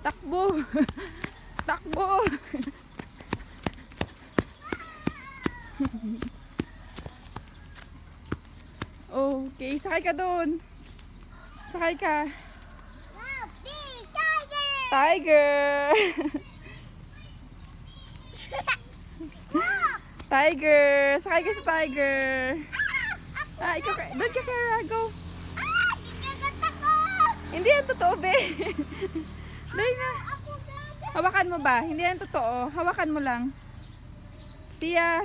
Takbo! Takbo! Okay, sakay ka doon. Sakay ka. Wow, big tiger! Tiger! Tiger! Sakay ka sa tiger. Ah, ikaw ka. Doon ka, Kara. Go. Gagagat ako! Hindi yan totoo, be. Dali na. Ako gagat! Hawakan mo ba? Hindi yan totoo. Hawakan mo lang. Siya.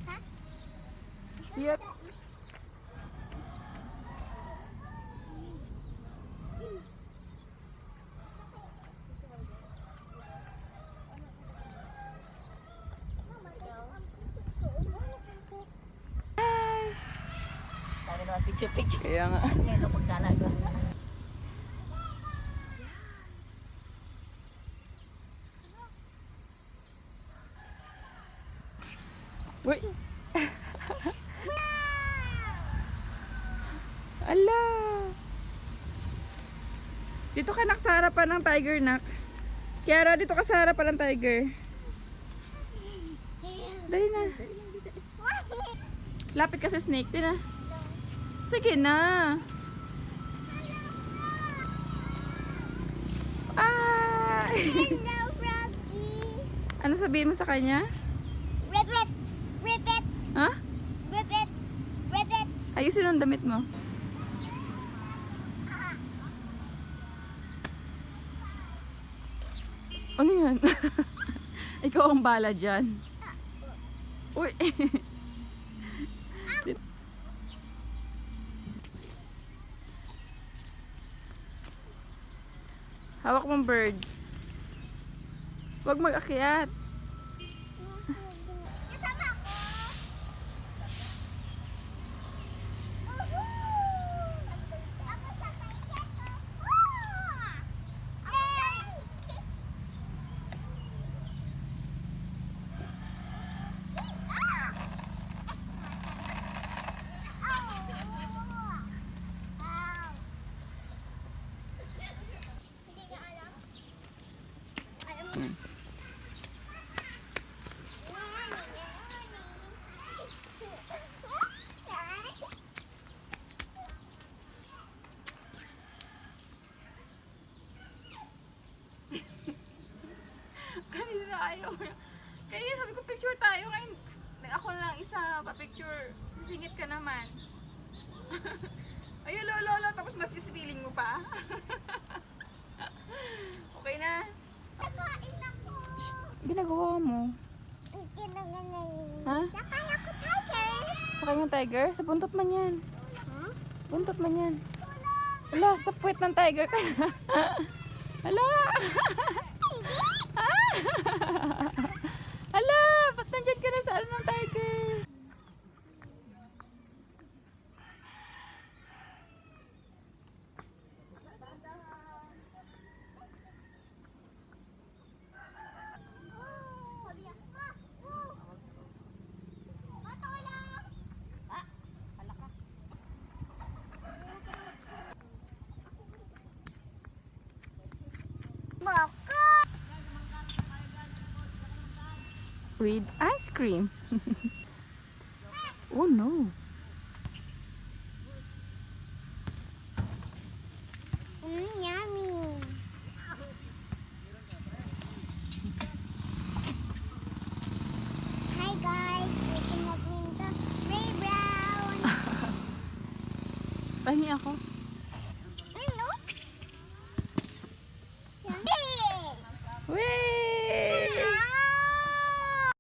Ha? Siya. Sabi naman picture-picture. Kaya nga. Ngayon ako magkalaga. Uy. Ala. Dito ka nak sa harapan ng tiger, nak. Kiara, dito ka sa harapan ng tiger. Dali na. Lapit ka sa snake din ah. Sige na. Ah! Hello, Froggy! Ano sabihin mo sa kanya? Rip it! Rip it! Ha? Rip it! Rip it! Ayusin ang damit mo. Ano yan? Ikaw ang bala dyan. Uy! Hawak mong bird. Huwag mag-akyat. Kasama ako! Ako sa tiger ko! Okay! Hindi niya alam. Kanina ayaw. Kaya sabi ko picture tayo. Ngayon, ako lang isa pa-picture. Singit ka naman. Ayun, lolo. Tapos ma-fish feeling mo pa. Okay na? Nakain ako. Ginagawa mo. Ha? Sakay ako, tiger. Sa kanyang tiger? Sa buntot man yan. Buntot man yan. Ala, sa puwet ng tiger ka na. Ala! Ala! Ba't nandyan ka na sa ano ng tiger? With ice cream. Oh no. Yummy. Hi guys, ito na po ito. Ray Brown. Pahingi ako.